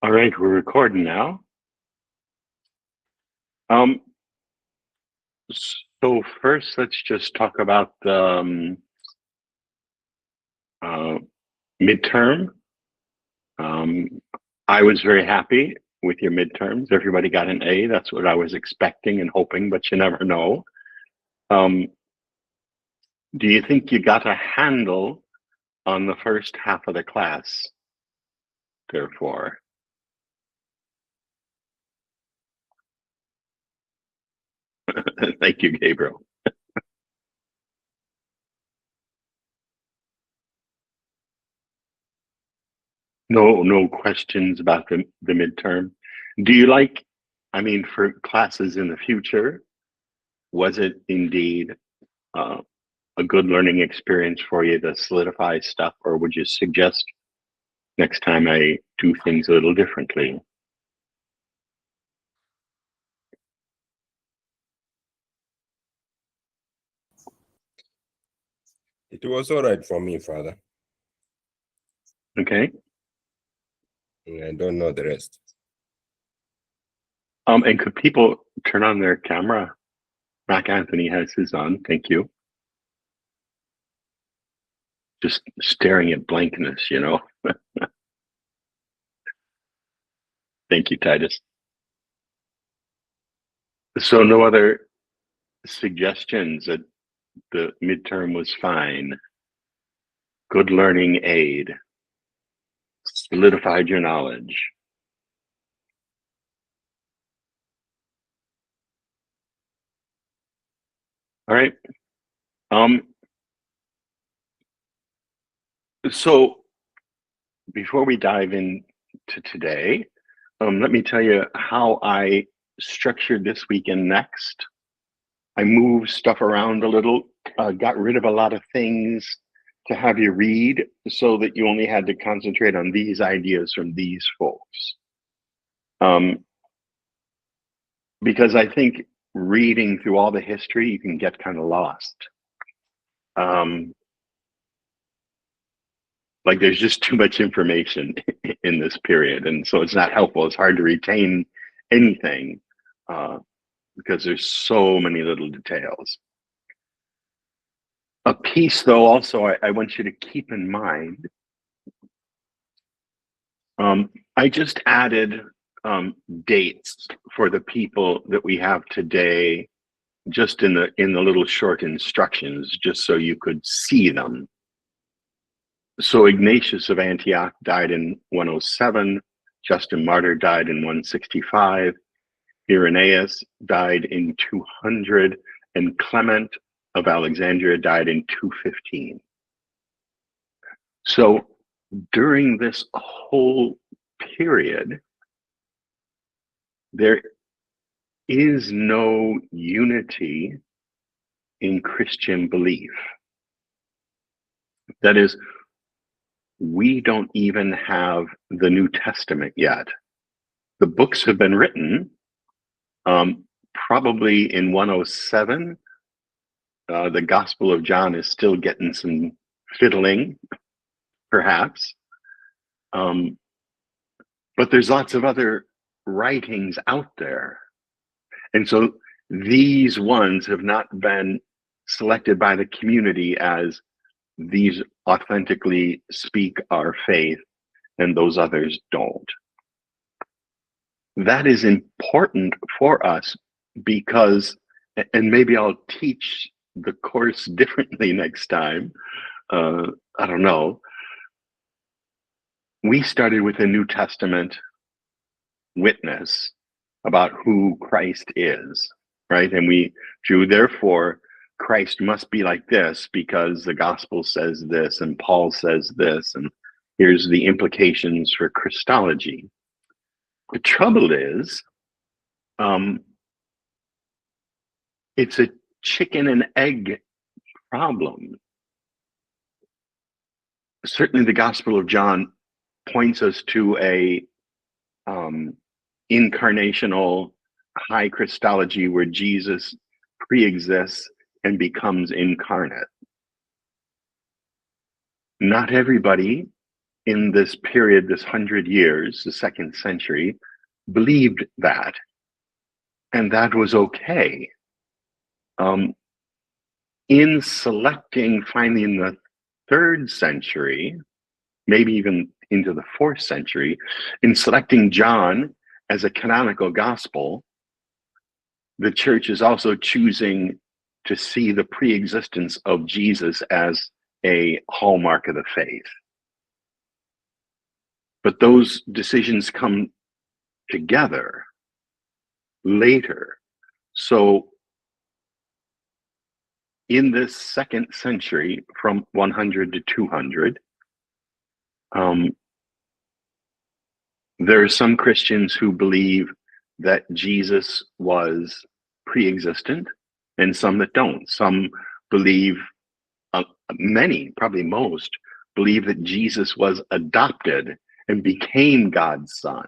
All right, we're recording now. Um, so first, let's just talk about the uh, midterm. Um, I was very happy with your midterms. Everybody got an A. That's what I was expecting and hoping, but you never know. Um, do you think you got a handle on the first half of the class, therefore? Thank you, Gabriel. No questions about the midterm. Do you like, I mean, for classes in the future, was it indeed uh, a good learning experience for you to solidify stuff, or would you suggest next time I do things a little differently? It was all right for me, Father. Okay. I don't know the rest. And could people turn on their camera? Mac Anthony has his on. Thank you. Just staring at blankness, you know. Thank you, Titus. So no other suggestions that the midterm was fine. Good learning aid. Solidified your knowledge. All right. Um, so before we dive into today, let me tell you how I structured this weekend next. I moved stuff around a little, got rid of a lot of things to have you read so that you only had to concentrate on these ideas from these folks. Because I think reading through all the history, you can get kind of lost. Like there's just too much information in this period, and so it's not helpful. It's hard to retain anything because there's so many little details. A piece, though, also I want you to keep in mind. I just added dates for the people that we have today, just in the little short instructions, just so you could see them. So Ignatius of Antioch died in 107. Justin Martyr died in 165. Irenaeus died in 200, and Clement of Alexandria died in 215. So during this whole period, there is no unity in Christian belief. That is, we don't even have the New Testament yet. The books have been written, probably in 107. The Gospel of John is still getting some fiddling, perhaps. But there's lots of other writings out there. And so these ones have not been selected by the community as these authentically speak our faith and those others don't. That is important for us because, and maybe I'll teach the course differently next time. I don't know. We started with a New Testament witness about who Christ is, right? And we drew, therefore, Christ must be like this because the gospel says this and Paul says this, and here's the implications for Christology. The trouble is, it's a chicken and egg problem. Certainly, the Gospel of John points us to a incarnational high Christology where Jesus pre-exists and becomes incarnate. Not everybody in this period, this 100 years, the 2nd century, believed that, and that was okay. In selecting, finally in the 3rd century, maybe even into the 4th century, in selecting John as a canonical gospel, the church is also choosing to see the pre-existence of Jesus as a hallmark of the faith. But those decisions come together later. So in this 2nd century, from 100 to 200, there are some Christians who believe that Jesus was pre-existent, and some that don't. Some believe, many, probably most, believe that Jesus was adopted and became God's son.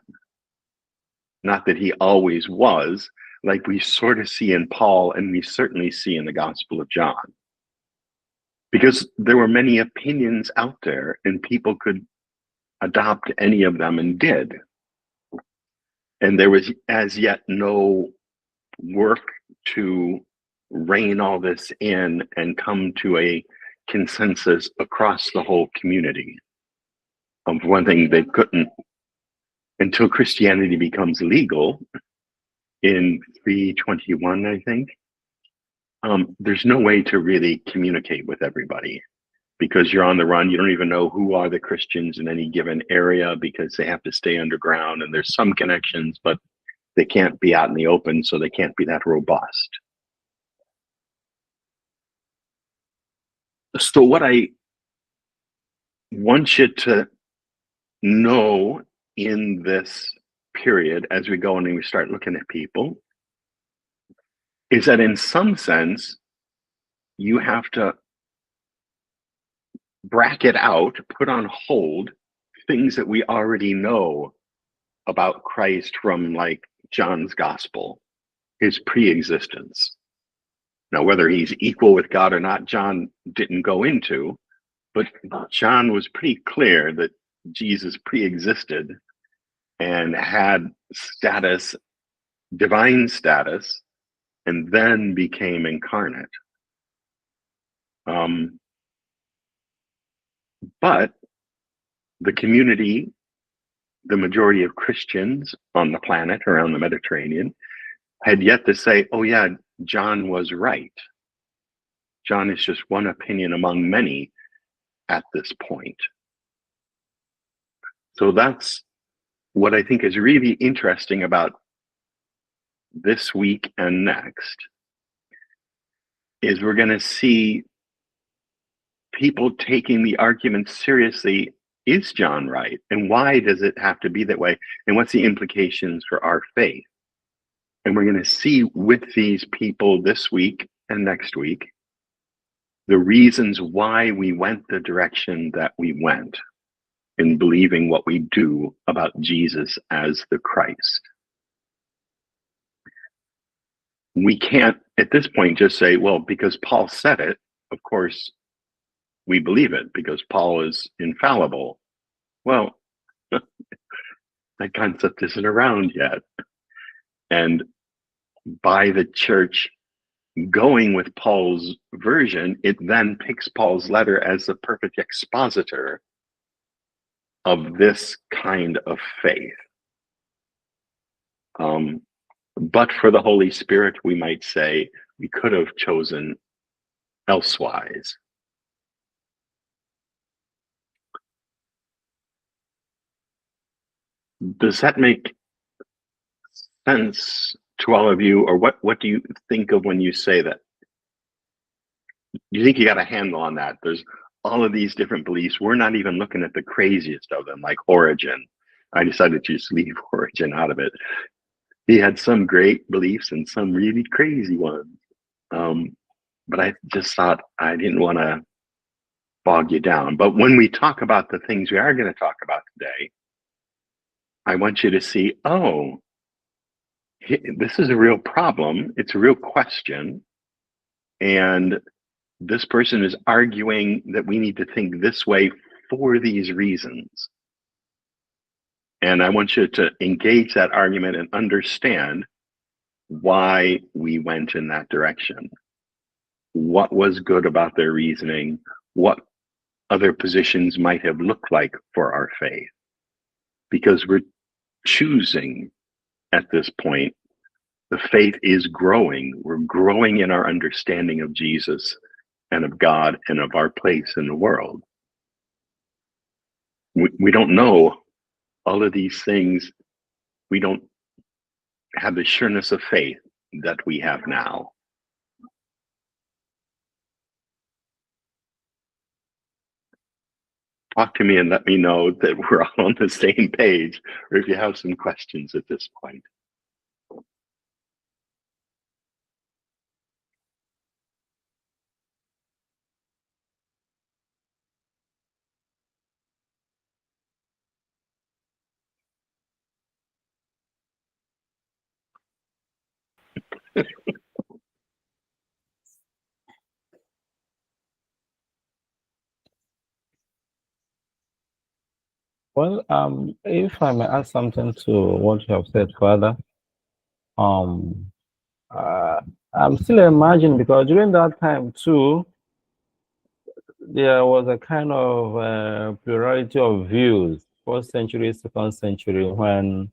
Not that he always was, like we sort of see in Paul, and we certainly see in the Gospel of John. Because there were many opinions out there, and people could adopt any of them and did. And there was as yet no work to rein all this in and come to a consensus across the whole community. Of one thing they couldn't, until Christianity becomes legal in 321, I think, there's no way to really communicate with everybody, because you're on the run. You don't even know who are the Christians in any given area, because they have to stay underground, and there's some connections, but they can't be out in the open, so they can't be that robust. So what I want you to know in this period, as we go and we start looking at people, is that in some sense, you have to bracket out, put on hold, things that we already know about Christ from, like, John's gospel, his pre-existence. Now, whether he's equal with God or not, John didn't go into, but John was pretty clear that Jesus pre-existed and had status, divine status, and then became incarnate. But the community, the majority of Christians on the planet around the Mediterranean, had yet to say, oh yeah, John was right. John is just one opinion among many at this point. So that's what I think is really interesting about this week and next, is we're going to see people taking the argument seriously. Is John right? And why does it have to be that way? And what's the implications for our faith? And we're going to see with these people this week and next week the reasons why we went the direction that we went in believing what we do about Jesus as the Christ. We can't at this point just say, well, because Paul said it, of course we believe it because Paul is infallible. Well, that concept isn't around yet. And by the church going with Paul's version, it then picks Paul's letter as the perfect expositor of this kind of faith. But for the Holy Spirit, we might say we could have chosen elsewise. Does that make sense to all of you? Or what do you think of when you say that? Do you think you got a handle on that? There's all of these different beliefs. We're not even looking at the craziest of them, like Origen. I decided to just leave Origen out of it. He had some great beliefs and some really crazy ones. But I just thought I didn't want to bog you down. But when we talk about the things we are going to talk about today, I want you to see, oh, this is a real problem. It's a real question. And this person is arguing that we need to think this way for these reasons. And I want you to engage that argument and understand why we went in that direction. What was good about their reasoning? What other positions might have looked like for our faith? Because we're choosing at this point, the faith is growing. We're growing in our understanding of Jesus and of God and of our place in the world. We don't know all of these things. We don't have the sureness of faith that we have now. Talk to me and let me know that we're all on the same page, or if you have some questions at this point. Well, if I may add something to what you have said, Father, um, I'm still imagining, because during that time too, there was a kind of plurality of views, first century, second century, when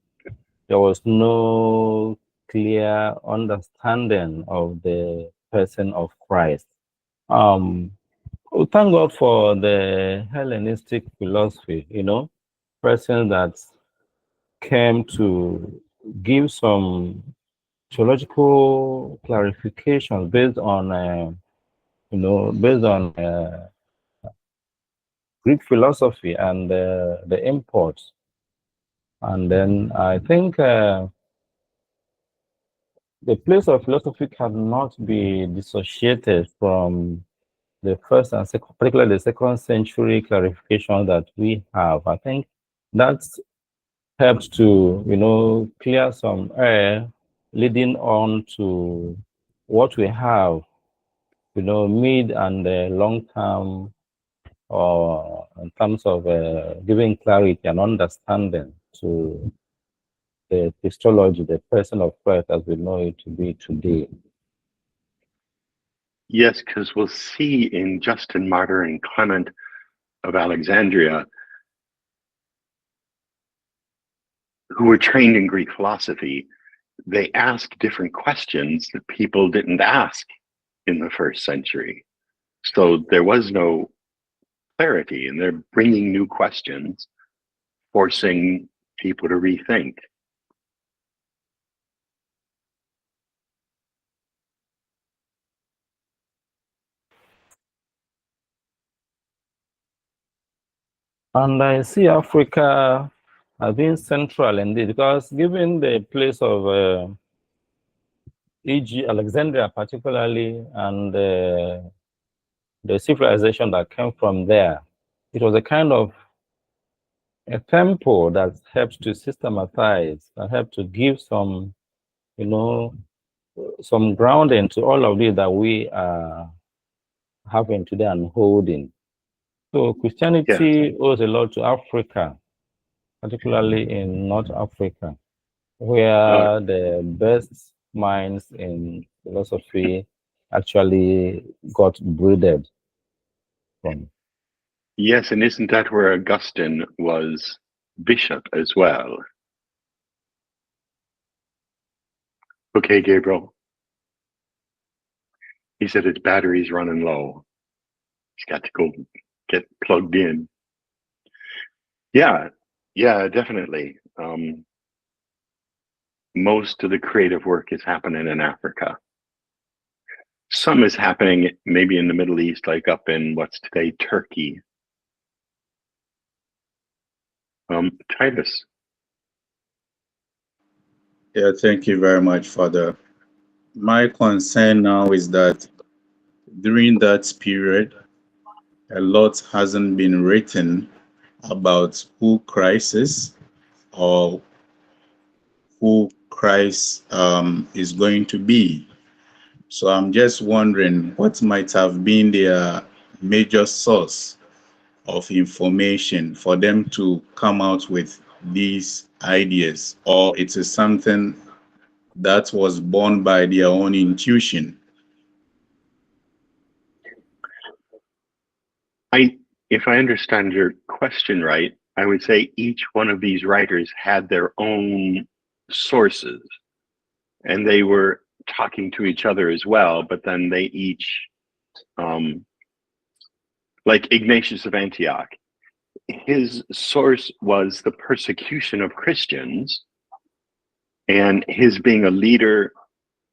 there was no clear understanding of the person of Christ. Thank God for the Hellenistic philosophy, persons that came to give some theological clarifications based on, Greek philosophy and the imports. And then I think the place of philosophy cannot be dissociated from the first and second, particularly the second century clarification that we have. I think that's helped to, clear some air leading on to what we have, mid and long term, or in terms of giving clarity and understanding to the Christology, the person of Christ as we know it to be today. Yes, because we'll see in Justin Martyr and Clement of Alexandria, who were trained in Greek philosophy, they ask different questions that people didn't ask in the first century. So there was no clarity, and they're bringing new questions, forcing people to rethink. And I see Africa as being central indeed, because given the place of e.g. Alexandria particularly, and the civilization that came from there, it was a kind of a temple that helped to systematize, that helped to give some, some grounding to all of this that we are having today and holding. So Christianity owes a lot to Africa, particularly in North Africa, where the best minds in philosophy actually got breeded from. Yes, and isn't that where Augustine was bishop as well? Okay, Gabriel. He said his battery's running low. He's got to go get plugged in. Yeah, definitely. Most of the creative work is happening in Africa. Some is happening maybe in the Middle East, like up in what's today Turkey. Titus. Yeah, thank you very much, Father. My concern now is that during that period, a lot hasn't been written about who Christ is or who Christ is going to be. So I'm just wondering what might have been their major source of information for them to come out with these ideas, or it is something that was born by their own intuition? If I understand your question right, I would say each one of these writers had their own sources, and they were talking to each other as well, but then they each, like Ignatius of Antioch, his source was the persecution of Christians and his being a leader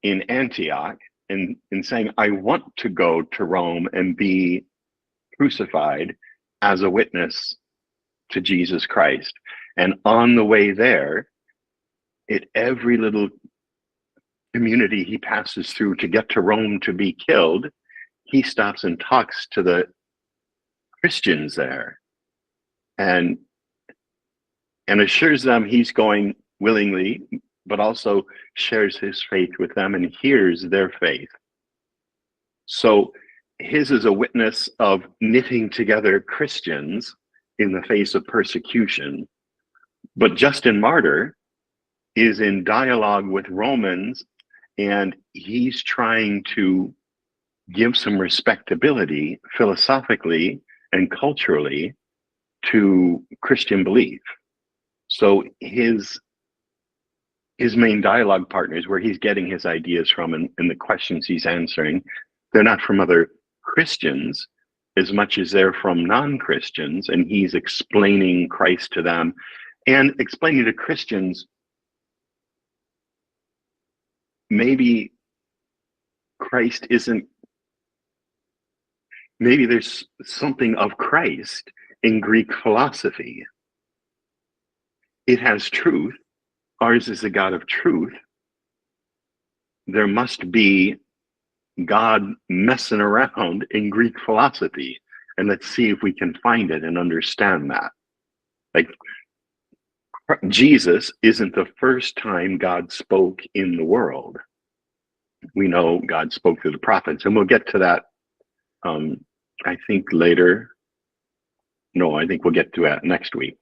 in Antioch and saying, I want to go to Rome and be crucified as a witness to Jesus Christ. And on the way there, at every little community he passes through to get to Rome to be killed, he stops and talks to the Christians there and assures them he's going willingly, but also shares his faith with them and hears their faith. So his is a witness of knitting together Christians in the face of persecution. But Justin Martyr is in dialogue with Romans, and he's trying to give some respectability philosophically and culturally to Christian belief. So his main dialogue partners, where he's getting his ideas from and the questions he's answering, they're not from other Christians as much as they're from non-Christians, and he's explaining Christ to them and explaining to Christians maybe Christ isn't, maybe there's something of Christ in Greek philosophy. It has truth. Ours is a God of truth. There must be God messing around in Greek philosophy, and let's see if we can find it and understand that. Like, Jesus isn't the first time God spoke in the world. We know God spoke through the prophets, and we'll get to that, I think later. No, I think we'll get to that next week.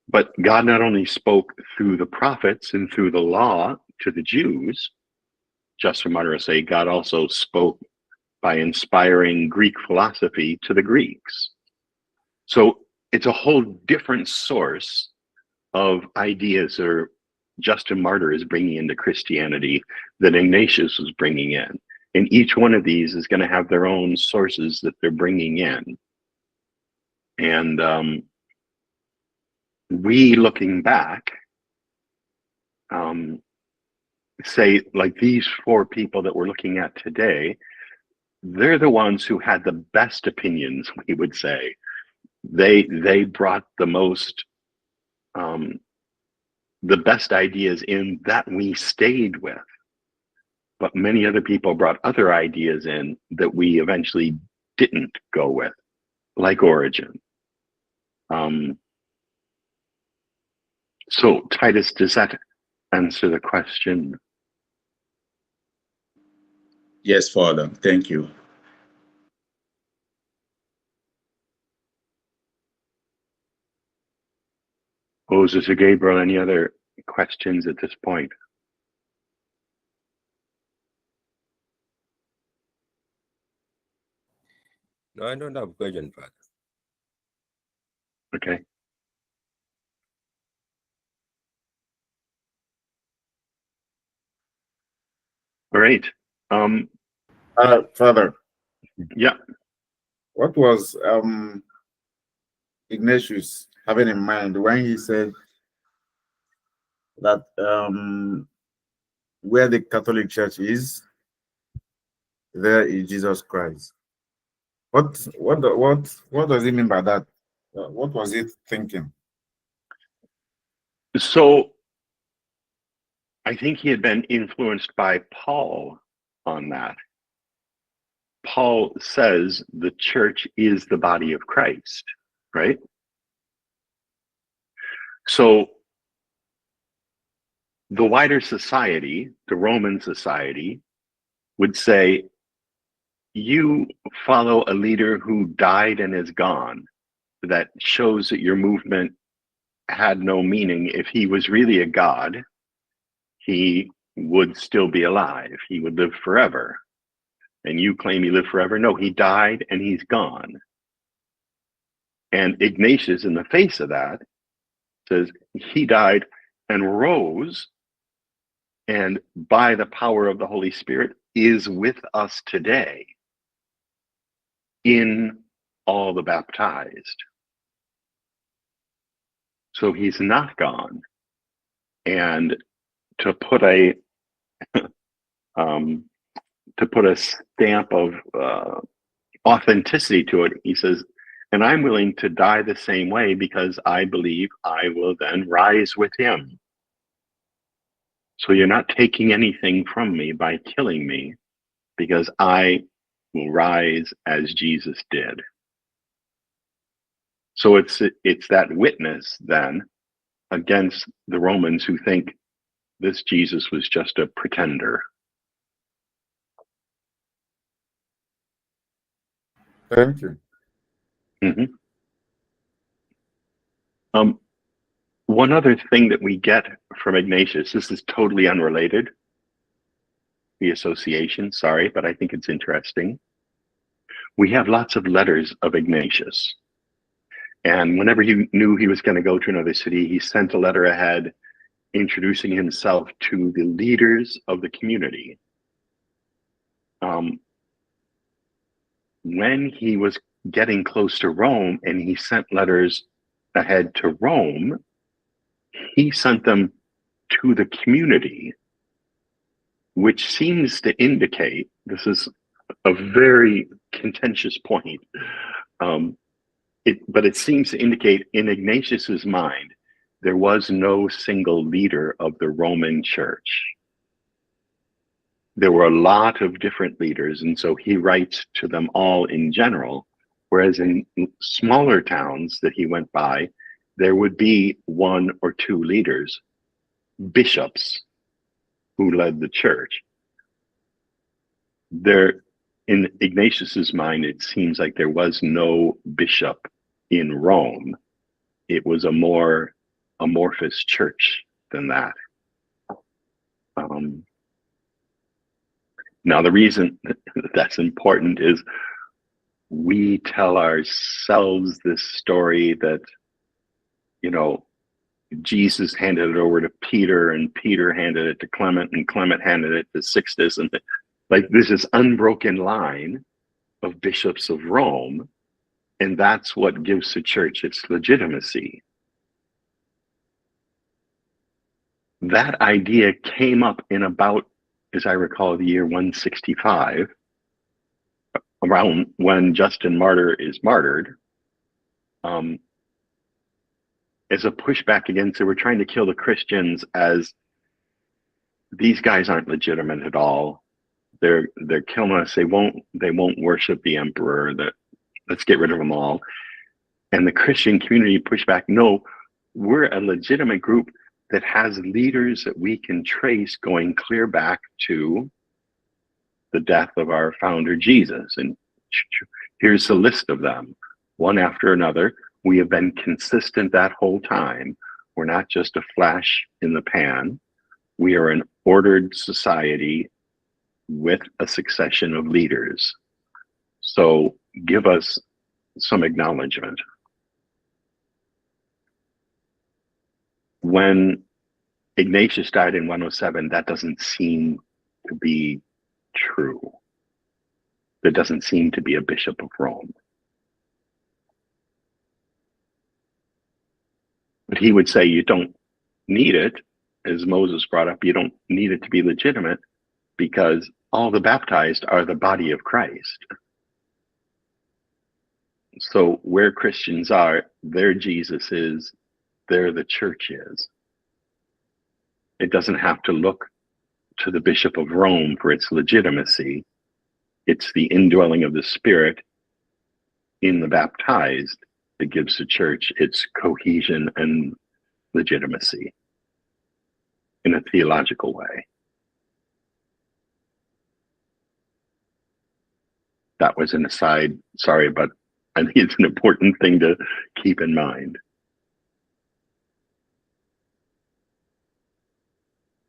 But God not only spoke through the prophets and through the law to the Jews, Justin Martyr will say God also spoke by inspiring Greek philosophy to the Greeks. So it's a whole different source of ideas or Justin Martyr is bringing into Christianity that Ignatius was bringing in. And each one of these is going to have their own sources that they're bringing in. And we, looking back, say, like these four people that we're looking at today, they're the ones who had the best opinions, we would say. They brought the most, the best ideas in that we stayed with. But many other people brought other ideas in that we eventually didn't go with, like Origen. So Titus, does that answer the question? Yes, Father. Thank you. Moses or Gabriel, any other questions at this point? No, I don't have question, Father. Okay. All right. Father, Yeah. what was Ignatius having in mind when he said that where the Catholic Church is, there is Jesus Christ? What does he mean by that? What was he thinking? So I think he had been influenced by Paul on that. Paul says the church is the body of Christ, right? So the wider society, the Roman society, would say you follow a leader who died and is gone, that shows that your movement had no meaning. If he was really a god, he would still be alive. He would live forever. And you claim he lived forever. No, he died and he's gone. And Ignatius, in the face of that, says he died and rose, and by the power of the Holy Spirit is with us today in all the baptized. So he's not gone. And to put a stamp of authenticity to it, he says, and I'm willing to die the same way because I believe I will then rise with him. So you're not taking anything from me by killing me, because I will rise as Jesus did. So it's that witness then against the Romans who think this Jesus was just a pretender. Thank you. Mm-hmm. One other thing that we get from Ignatius, this is totally unrelated, the association, sorry, but I think it's interesting. We have lots of letters of Ignatius. And whenever he knew he was going to go to another city, he sent a letter ahead introducing himself to the leaders of the community. When he was getting close to Rome and he sent letters ahead to Rome, he sent them to the community, which seems to indicate, this is a very contentious point, but it seems to indicate in Ignatius's mind, there was no single leader of the Roman church. There were a lot of different leaders, and so he writes to them all in general, whereas in smaller towns that he went by, there would be one or two leaders, bishops, who led the church. There, in Ignatius's mind, it seems like there was no bishop in Rome. It was a more amorphous church than that. Now, the reason that's important is we tell ourselves this story that, you know, Jesus handed it over to Peter, and Peter handed it to Clement, and Clement handed it to Sixtus, and like there's this unbroken line of bishops of Rome, and that's what gives the church its legitimacy. That idea came up in about, as I recall, the year 165, around when Justin Martyr is martyred, as a pushback against, they were trying to kill the Christians as these guys aren't legitimate at all. They're killing us. They won't worship the emperor. Let's get rid of them all. And the Christian community pushed back. No, we're a legitimate group that has leaders that we can trace going clear back to the death of our founder Jesus. And here's the list of them, one after another. We have been consistent that whole time. We're not just a flash in the pan. We are an ordered society with a succession of leaders. So give us some acknowledgement. When Ignatius died in 107, that doesn't seem to be true. There doesn't seem to be a bishop of Rome. But he would say you don't need it, as Moses brought up, you don't need it to be legitimate because all the baptized are the body of Christ. So where Christians are, there Jesus is, there the church is. It doesn't have to look to the Bishop of Rome for its legitimacy. It's the indwelling of the Spirit in the baptized that gives the church its cohesion and legitimacy in a theological way. That was an aside, sorry, but I think it's an important thing to keep in mind.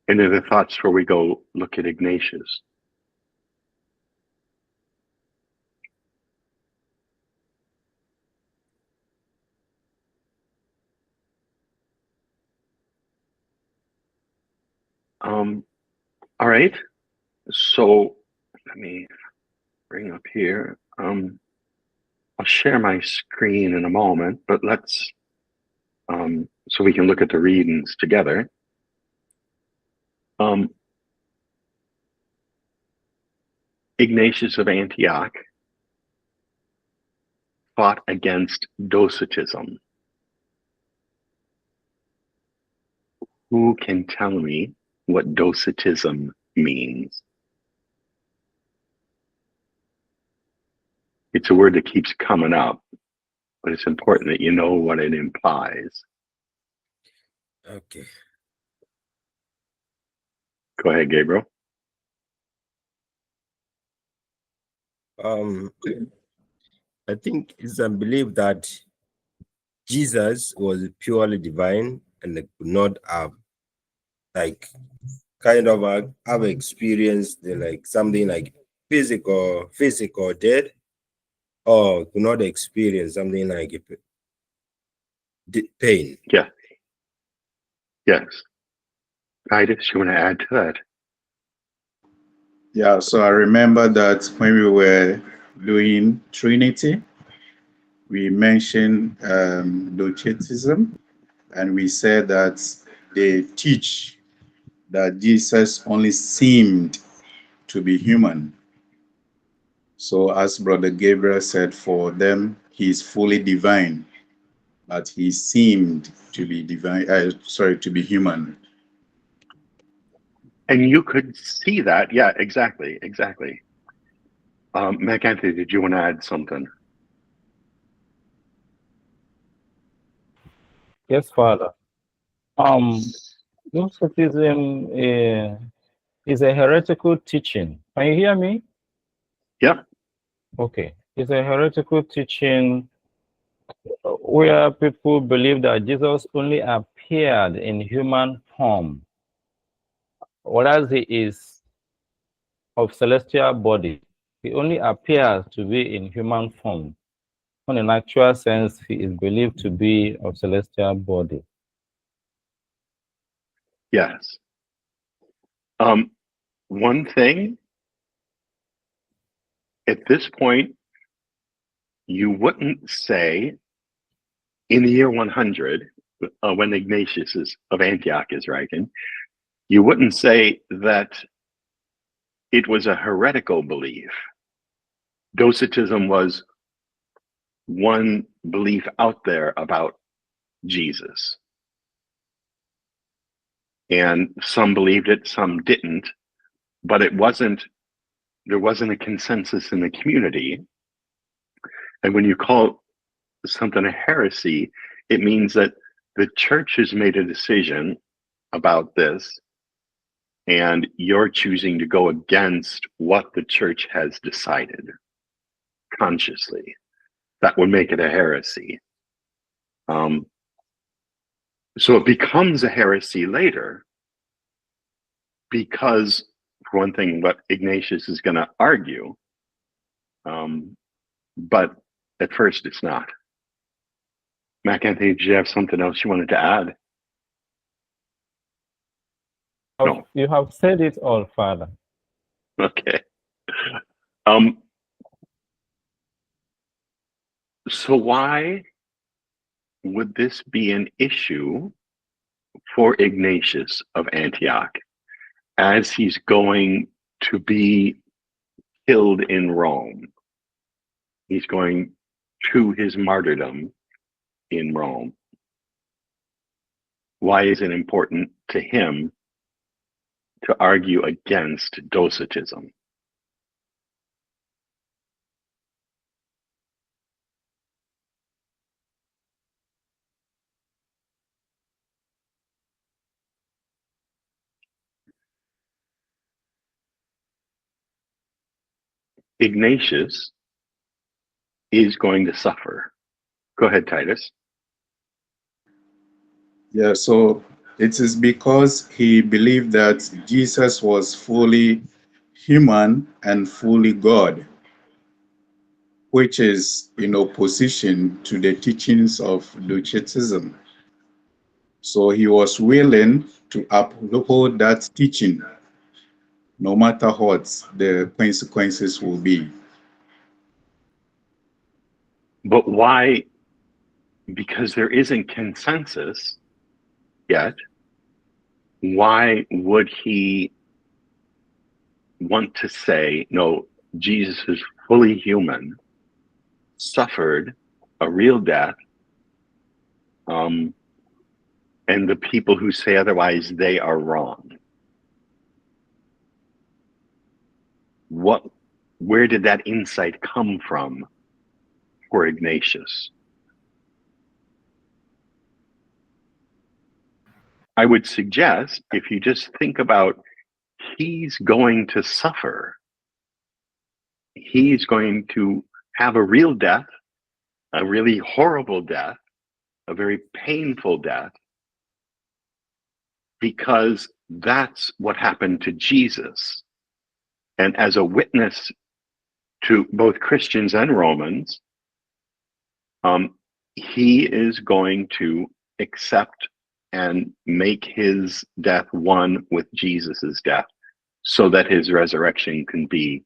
Any other thoughts before we go look at Ignatius? All right, so let me bring up here. I'll share my screen in a moment, but let's, so we can look at the readings together. Ignatius of Antioch fought against Docetism. Who can tell me what Docetism means? It's a word that keeps coming up, but it's important that you know what it implies. Okay. Go ahead, Gabriel. I think it's a belief that Jesus was purely divine and could not have like have experienced like something like physical death, or could not experience something like pain. Yeah. Yes. Titus, you want to add to that? Yeah, so I remember that when we were doing Trinity, we mentioned Docetism, and we said that they teach that Jesus only seemed to be human. So as Brother Gabriel said, for them, he is fully divine, but he seemed to be divine, to be human. And you could see that. Yeah, exactly. Mac Anthony, did you want to add something? Yes, Father. Gnosticism is a heretical teaching. Can you hear me? Yeah. Okay. It's a heretical teaching where people believe that Jesus only appeared in human form, whereas he is of celestial body. He only appears to be in human form, when in actual sense, he is believed to be of celestial body. Yes. One thing, at this point, you wouldn't say in the year 100, when Ignatius of Antioch is writing, you wouldn't say that it was a heretical belief. Docetism was one belief out there about Jesus. And some believed it, some didn't, but there wasn't a consensus in the community. And when you call something a heresy, it means that the church has made a decision about this, and you're choosing to go against what the church has decided consciously. That would make it a heresy. So it becomes a heresy later because, for one thing, what Ignatius is going to argue, but at first it's not. Mac Anthony, did you have something else you wanted to add? No. You have said it all, Father. Okay. So why would this be an issue for Ignatius of Antioch as he's going to be killed in Rome? He's going to his martyrdom in Rome. Why is it important to him to argue against Docetism? Ignatius is going to suffer. Go ahead, Titus. Yeah, so it is because he believed that Jesus was fully human and fully God, which is in opposition to the teachings of Lucianism. So he was willing to uphold that teaching, no matter what the consequences will be. But why? Because there isn't consensus yet. Why would he want to say, no, Jesus is fully human, suffered a real death, and the people who say otherwise, they are wrong? Where did that insight come from for Ignatius? I would suggest, if you just think about, he's going to suffer. He's going to have a real death, a really horrible death, a very painful death, because that's what happened to Jesus. And as a witness to both Christians and Romans, he is going to accept and make his death one with Jesus's death, so that his resurrection can be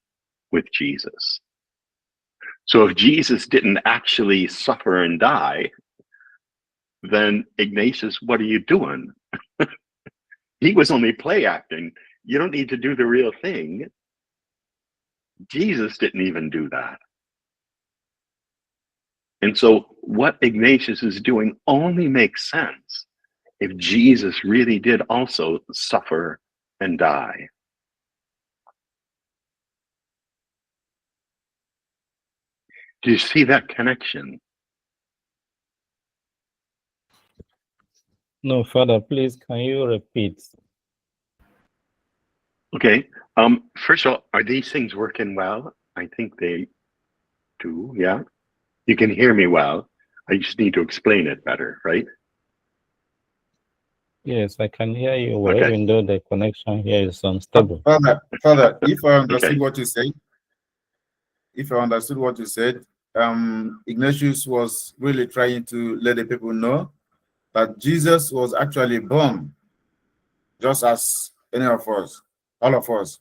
with Jesus. So if Jesus didn't actually suffer and die, then Ignatius, what are you doing? He was only play acting. You don't need to do the real thing. Jesus didn't even do that. And so what Ignatius is doing only makes sense if Jesus really did also suffer and die. Do you see that connection? No, Father, please, can you repeat? Okay. First of all, are these things working well? I think they do, yeah. You can hear me well. I just need to explain it better, right? Yes, I can hear you well, Okay. even though the connection here is unstable. Father, if I understood Okay. what you said, Ignatius was really trying to let the people know that Jesus was actually born just as any of us, all of us,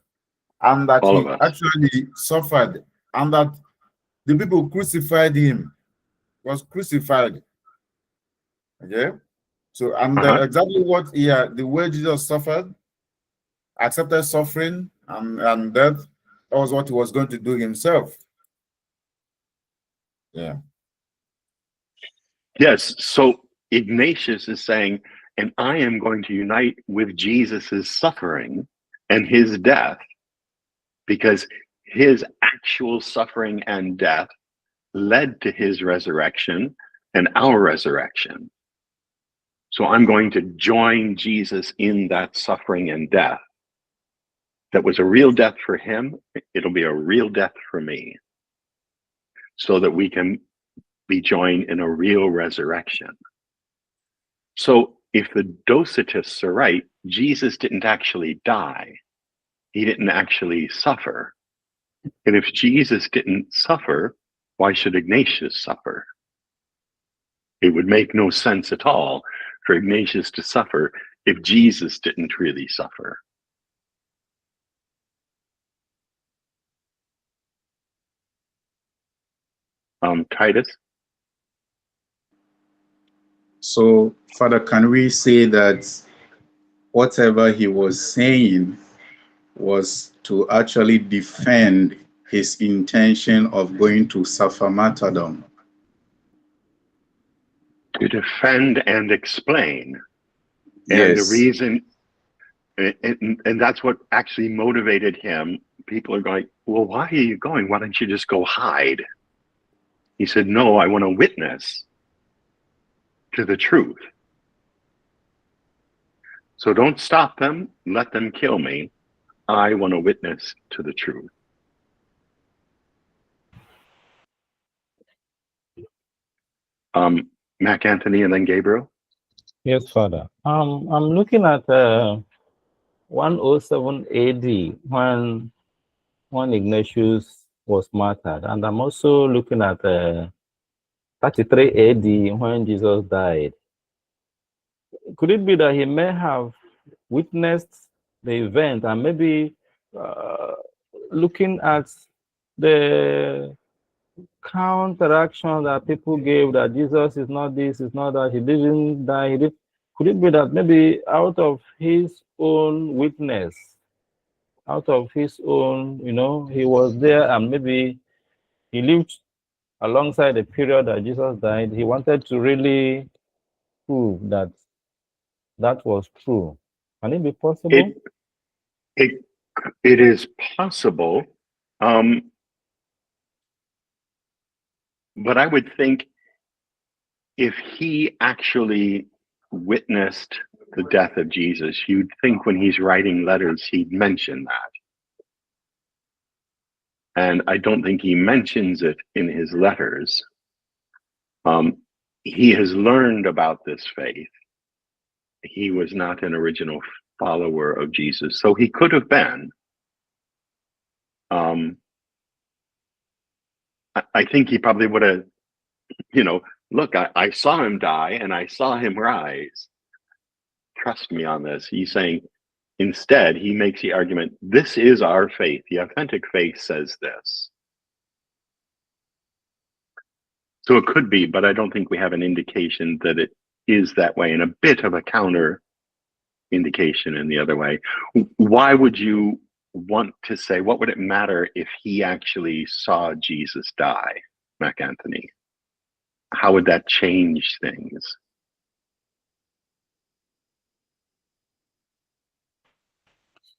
and that All he of us. actually suffered, and that the people crucified him, was crucified. Okay? So, and exactly what, the way Jesus suffered, accepted suffering and death, that was what he was going to do himself. Yeah. Yes. So Ignatius is saying, and I am going to unite with Jesus's suffering and his death, because his actual suffering and death led to his resurrection and our resurrection. So I'm going to join Jesus in that suffering and death. That was a real death for him. It'll be a real death for me, so that we can be joined in a real resurrection. So if the Docetists are right, Jesus didn't actually die. He didn't actually suffer. And if Jesus didn't suffer, why should Ignatius suffer? It would make no sense at all for Ignatius to suffer if Jesus didn't really suffer. Titus? So, Father, can we say that whatever he was saying was to actually defend his intention of going to suffer martyrdom? To defend and explain. And the Yes. reason, and that's what actually motivated him. People are going, well, why are you going? Why don't you just go hide? He said, no, I want to witness to the truth. So don't stop them. Let them kill me. I want to witness to the truth. Mac Anthony and then Gabriel. Yes, Father. I'm looking at 107 AD when Ignatius was martyred, and I'm also looking at 33 AD when Jesus died. Could it be that he may have witnessed the event and maybe looking at the counteraction that people gave, that Jesus is not this, is not that, he didn't die, could it be that maybe out of his own witness, out of his own, he was there and maybe he lived alongside the period that Jesus died, he wanted to really prove that that was true? Can it be possible? It is possible, but I would think if he actually witnessed the death of Jesus, you'd think when he's writing letters, he'd mention that. And I don't think he mentions it in his letters. He has learned about this faith. He was not an original follower of Jesus, so he could have been. I think he probably would have, look, I saw him die and I saw him rise. Trust me on this. He's saying, instead, he makes the argument, this is our faith. The authentic faith says this. So it could be, but I don't think we have an indication that it is that way, and a bit of a counter indication in the other way. Why would you want to say, what would it matter if he actually saw Jesus die, Mac Anthony? How would that change things?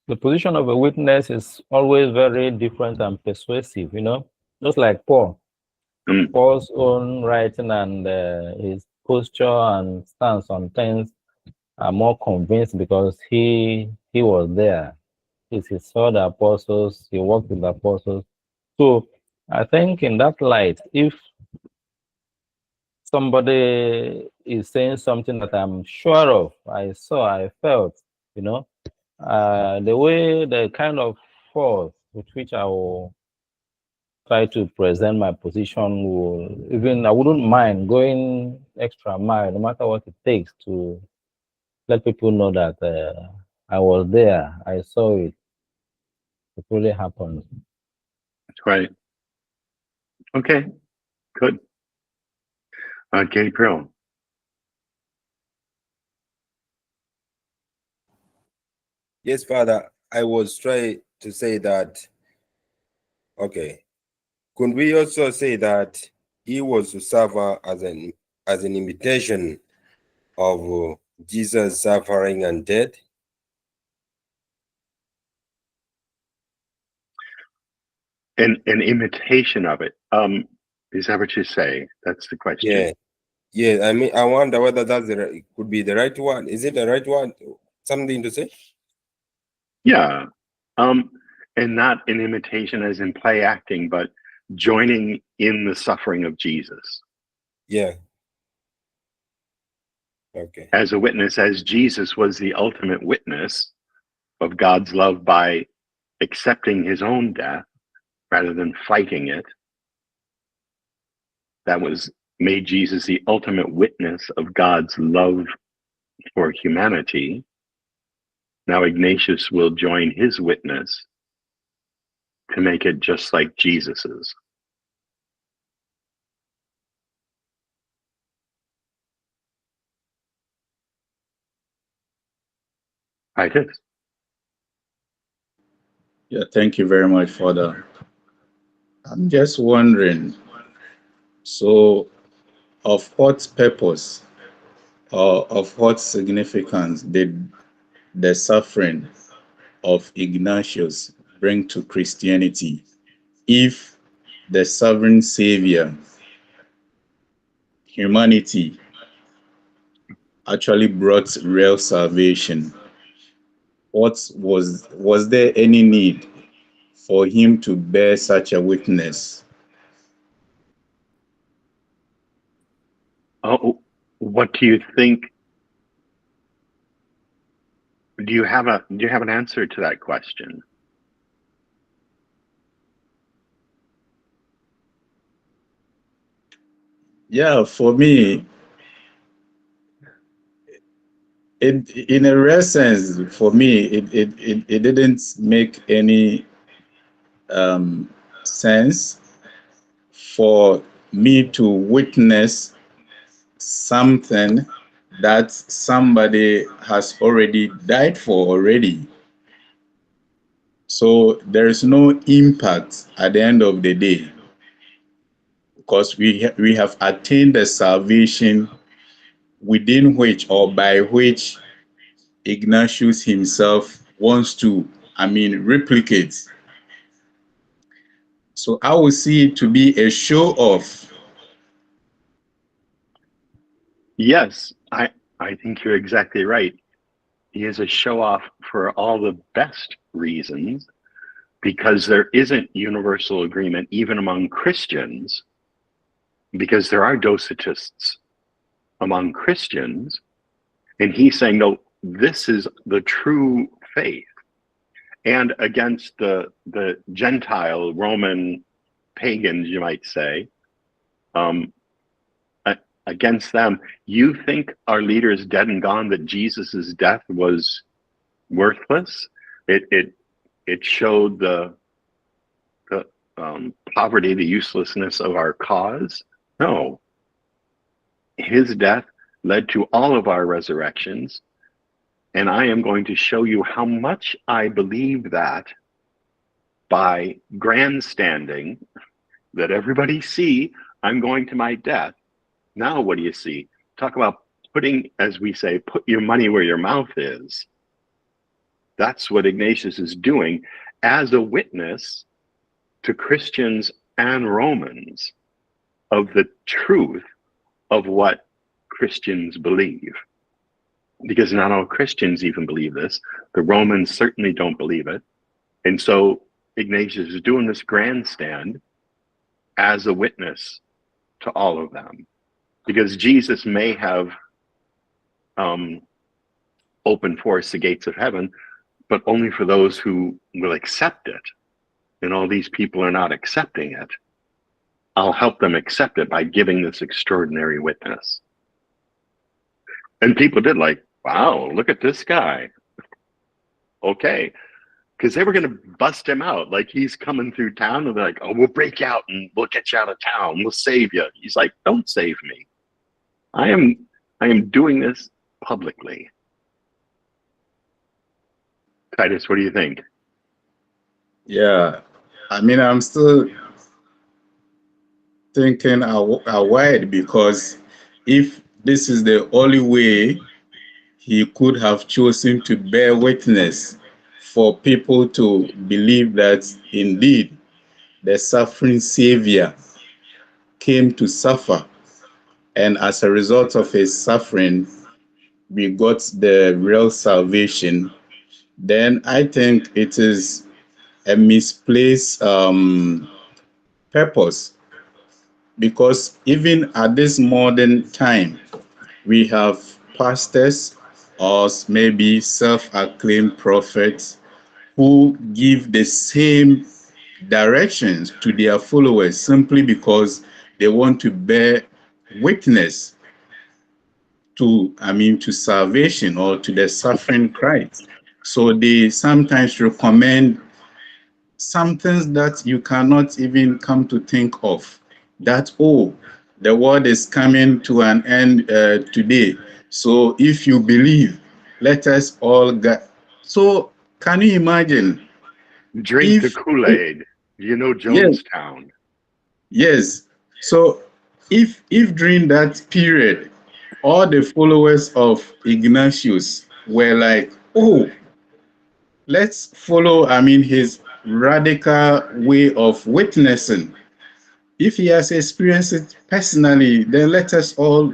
The position of a witness is always very different and persuasive, just like Paul. Paul's own writing and his posture and stance on things are more convinced because he was there. He saw the apostles, he worked with the apostles. So I think in that light, if somebody is saying something that I'm sure of, I saw, I felt, the kind of force with which I will try to present my position I wouldn't mind going extra mile, no matter what it takes, to let people know that I was there, I saw it. It really happened. That's right. Okay, good. Gabriel. Yes, Father, I was trying to say that, okay, could we also say that he was to suffer as an imitation of Jesus' suffering and death? An imitation of it. Is that what you say? That's the question. Yeah. I mean, I wonder whether could be the right one. Is it the right one? Something to say? Yeah. And not an imitation as in play acting, but joining in the suffering of Jesus. Yeah. Okay. As a witness, as Jesus was the ultimate witness of God's love by accepting his own death rather than fighting it. That made Jesus the ultimate witness of God's love for humanity. Now Ignatius will join his witness to make it just like Jesus's. Right. Yeah, thank you very much, Father. I'm just wondering, so of what purpose or of what significance did the suffering of Ignatius bring to Christianity if the sovereign Savior, humanity, actually brought real salvation? Was there any need for him to bear such a witness? Oh, what do you think? Do you have an answer to that question? Yeah, for me, in a real sense, for me, it didn't make any sense for me to witness something that somebody has already died for already. So there is no impact at the end of the day, because we have attained the salvation within which or by which Ignatius himself wants to, replicate. So I would see it to be a show off. Yes, I think you're exactly right. He is a show off for all the best reasons, because there isn't universal agreement even among Christians, because there are Docetists among Christians, and he's saying, no, this is the true faith. And against the Gentile Roman pagans, you might say, against them, you think our leader is dead and gone, that Jesus's death was worthless? It showed the poverty, the uselessness of our cause? No. His death led to all of our resurrections, and I am going to show you how much I believe that by grandstanding, that everybody see I'm going to my death. Now what do you see? Talk about putting, as we say, put your money where your mouth is. That's what Ignatius is doing as a witness to Christians and Romans of the truth of what Christians believe. Because not all Christians even believe this. The Romans certainly don't believe it. And so Ignatius is doing this grandstand as a witness to all of them. Because Jesus may have opened for us the gates of heaven, but only for those who will accept it. And all these people are not accepting it. I'll help them accept it by giving this extraordinary witness. And people did, like, wow, look at this guy. Okay. Because they were going to bust him out. Like, he's coming through town, and they're like, oh, we'll break you out and we'll get you out of town. We'll save you. He's like, don't save me. I am doing this publicly. Titus, what do you think? Yeah, I'm still thinking wide, because if this is the only way he could have chosen to bear witness for people to believe that indeed the suffering Savior came to suffer, and as a result of his suffering, we got the real salvation, then I think it is a misplaced purpose. Because even at this modern time, we have pastors or maybe self-acclaimed prophets who give the same directions to their followers simply because they want to bear witness to salvation or to the suffering Christ. So they sometimes recommend some things that you cannot even come to think of. That, oh, the world is coming to an end today. So if you believe, let us all get. So can you imagine? Drink the Kool-Aid. You know Jonestown. Yes. So if during that period, all the followers of Ignatius were like, oh, let's follow, his radical way of witnessing. If he has experienced it personally, then let us all.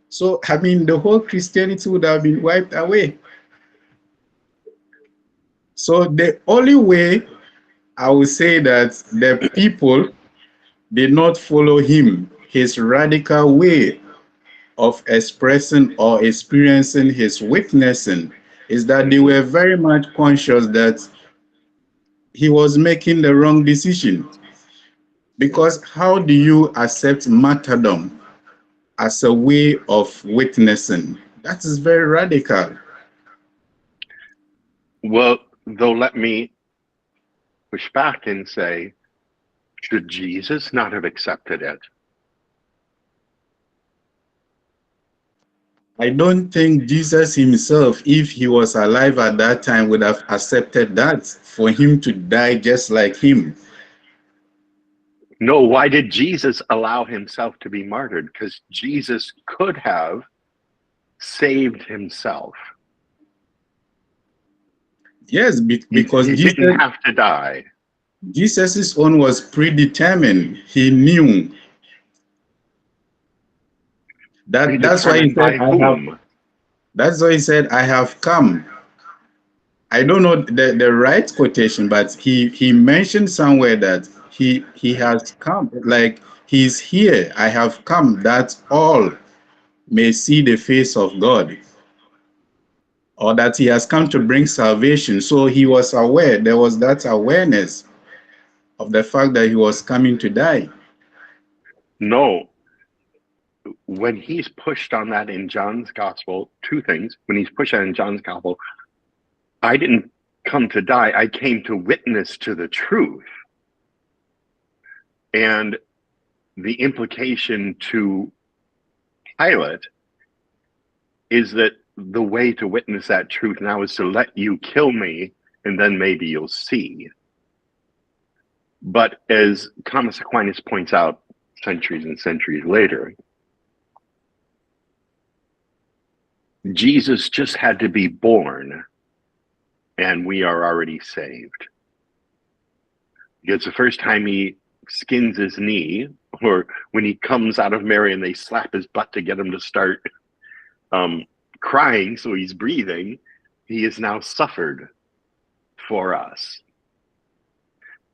So, the whole Christianity would have been wiped away. So, the only way I would say that the people did not follow him, his radical way of expressing or experiencing his witnessing is that they were very much conscious that he was making the wrong decision. Because how do you accept martyrdom as a way of witnessing? That is very radical. Well, though, let me push back and say, should Jesus not have accepted it? I don't think Jesus himself, if he was alive at that time, would have accepted that, for him to die just like him. No, why did Jesus allow himself to be martyred? Because Jesus could have saved himself. Yes, because he didn't have to die. Jesus' own was predetermined. He knew. That's why he said, that's why he said, I have come. I don't know the right quotation, but he mentioned somewhere that he has come, like he's here. I have come that all may see the face of God, or that he has come to bring salvation. So he was aware, there was that awareness of the fact that he was coming to die. No. When he's pushed on that in John's gospel, two things. When he's pushed on in John's gospel, I didn't come to die, I came to witness to the truth. And the implication to Pilate is that the way to witness that truth now is to let you kill me, and then maybe you'll see. But as Thomas Aquinas points out centuries and centuries later, Jesus just had to be born, and we are already saved. Because the first time he skins his knee, or when he comes out of Mary and they slap his butt to get him to start crying so he's breathing, he has now suffered for us.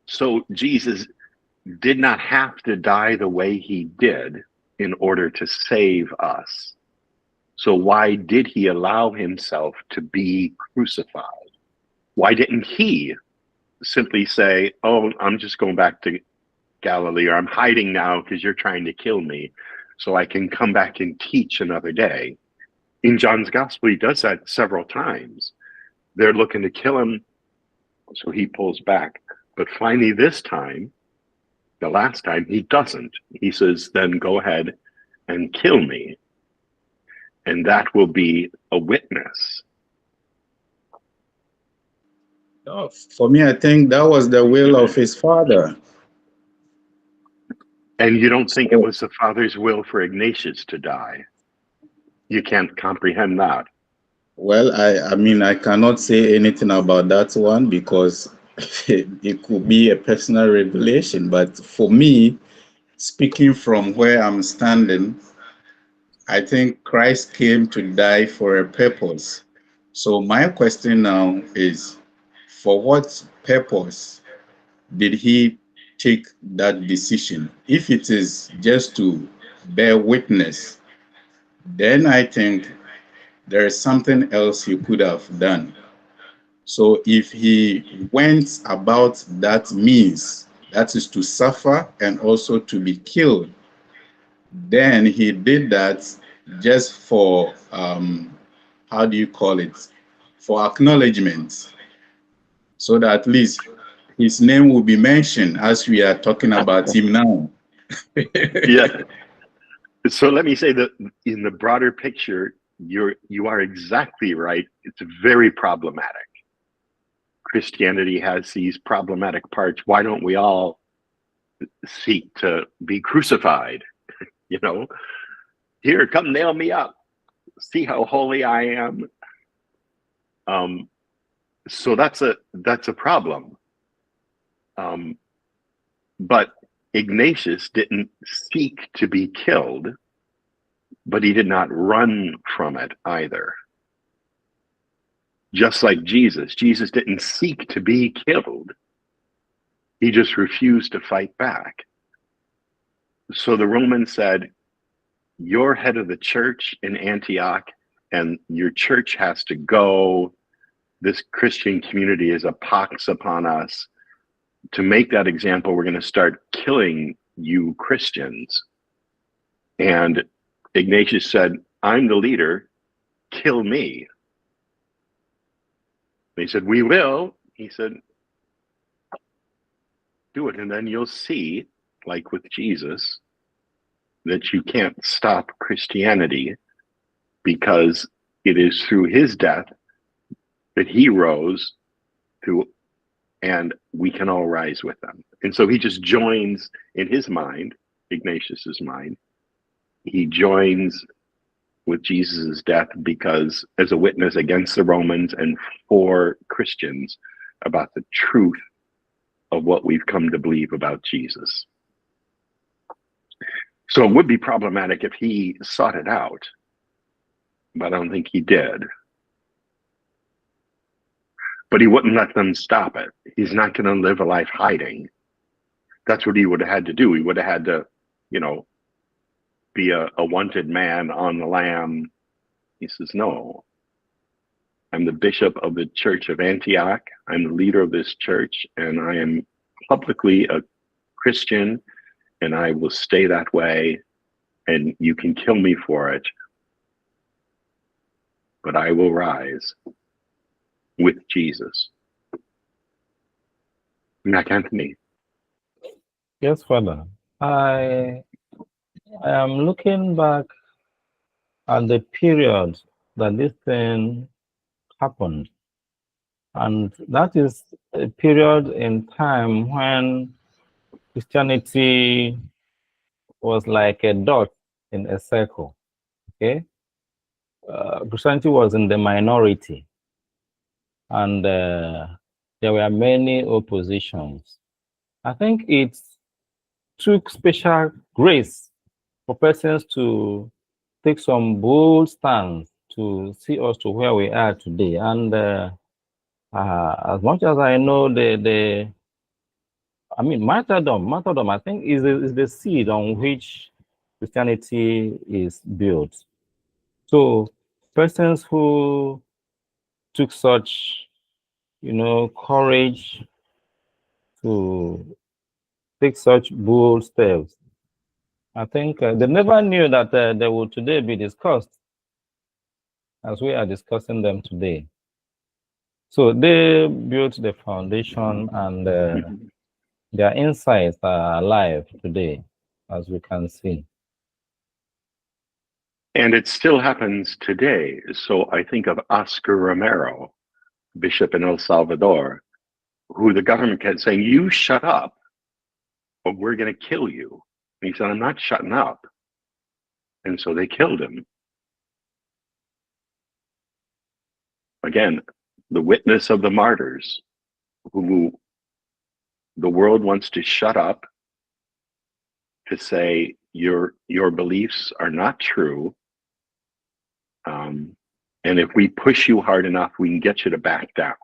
So Jesus did not have to die the way he did in order to save us. So why did he allow himself to be crucified? Why didn't he simply say, oh, I'm just going back to Galilee, or I'm hiding now because you're trying to kill me, so I can come back and teach another day? In John's gospel, he does that several times. They're looking to kill him, so he pulls back. But finally this time, the last time, he doesn't. He says, then go ahead and kill me, and that will be a witness. For me, I think that was the will of his Father. And you don't think it was the Father's will for Ignatius to die? You can't comprehend that. Well, I mean, I cannot say anything about that one because it could be a personal revelation. But for me, speaking from where I'm standing, I think Christ came to die for a purpose. So my question now is, for what purpose did he take that decision? If it is just to bear witness, then I think there is something else he could have done. So if he went about that means, that is to suffer and also to be killed, then he did that just for, how do you call it? For acknowledgement. So that at least his name will be mentioned as we are talking about him now. Yeah. So let me say that in the broader picture, you are exactly right. It's very problematic. Christianity has these problematic parts. Why don't we all seek to be crucified? You know, here, come nail me up. See how holy I am. So that's a problem. But Ignatius didn't seek to be killed, but he did not run from it either. Just like Jesus didn't seek to be killed. He just refused to fight back. So the Romans said, you're head of the church in Antioch, and your church has to go. This Christian community is a pox upon us. To make that example, we're going to start killing you Christians. And Ignatius said, I'm the leader, kill me. They said, we will. He said, do it, and then you'll see, like with Jesus, that you can't stop Christianity, because it is through his death that he rose through, and we can all rise with them. And so he just joins in his mind, Ignatius's mind, he joins with Jesus's death, because as a witness against the Romans and for Christians about the truth of what we've come to believe about Jesus. So it would be problematic if he sought it out, but I don't think he did. But he wouldn't let them stop it. He's not going to live a life hiding. That's what he would have had to do. He would have had to, be a wanted man on the lam. He says, no, I'm the bishop of the church of Antioch. I'm the leader of this church, and I am publicly a Christian, and I will stay that way, and you can kill me for it, but I will rise with Jesus. Mac Anthony. Yes, Father. I am looking back at the period that this thing happened. And that is a period in time when Christianity was like a dot in a circle. Okay? Christianity was in the minority, and there were many oppositions. I think it took special grace for persons to take some bold stands to see us to where we are today. And as much as I know, martyrdom, I think is the seed on which Christianity is built. So persons who took such, courage to take such bold steps, I think they never knew that they would today be discussed as we are discussing them today. So they built the foundation, and their insights are alive today, as we can see. And it still happens today. So I think of Oscar Romero, bishop in El Salvador, who the government kept saying, you shut up, or we're going to kill you. And he said, I'm not shutting up. And so they killed him. Again, the witness of the martyrs, who the world wants to shut up, to say your beliefs are not true. And if we push you hard enough, we can get you to back down.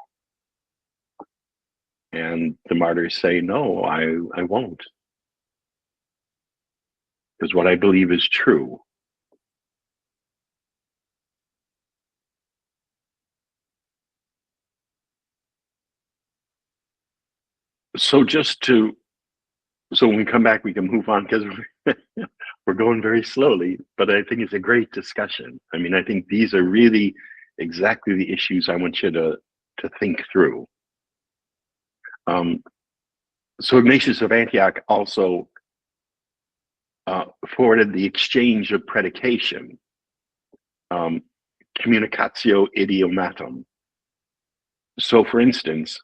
And the martyrs say, no, I won't. Because what I believe is true. So when we come back, we can move on, because we're going very slowly, but I think it's a great discussion. I mean, I think these are really exactly the issues I want you to think through. So Ignatius of Antioch also forwarded the exchange of predication, communicatio idiomatum. So for instance,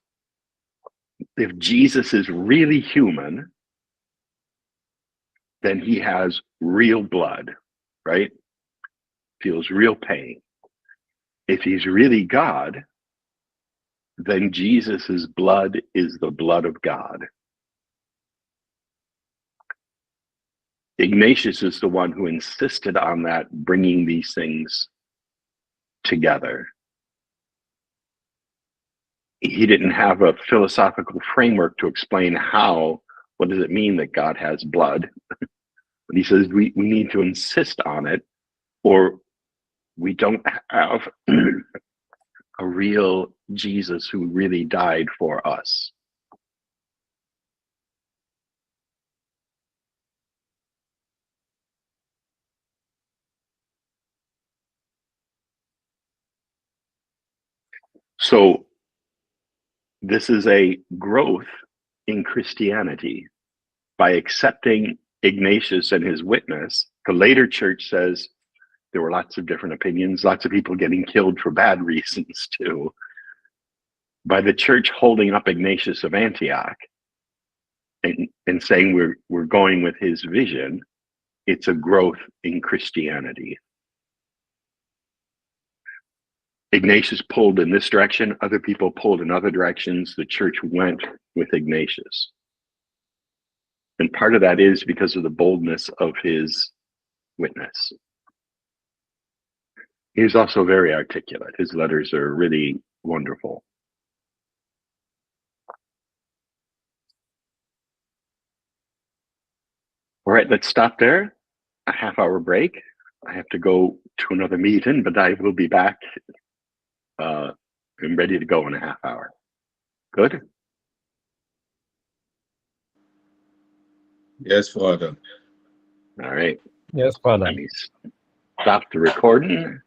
if Jesus is really human, then he has real blood, right? Feels real pain. If he's really God, then Jesus's blood is the blood of God. Ignatius is the one who insisted on that, bringing these things together. He didn't have a philosophical framework to explain what does it mean that God has blood? But he says we need to insist on it, or we don't have a real Jesus who really died for us. So this is a growth in Christianity. By accepting Ignatius and his witness, the later church says there were lots of different opinions, lots of people getting killed for bad reasons too. By the church holding up Ignatius of Antioch and saying we're going with his vision, it's a growth in Christianity. Ignatius pulled in this direction, other people pulled in other directions. The church went with Ignatius. And part of that is because of the boldness of his witness. He's also very articulate. His letters are really wonderful. All right, let's stop there. A half-hour break. I have to go to another meeting, but I will be back. I'm ready to go in a half hour. Good? Yes, Father. All right. Yes, Father. Let me stop the recording.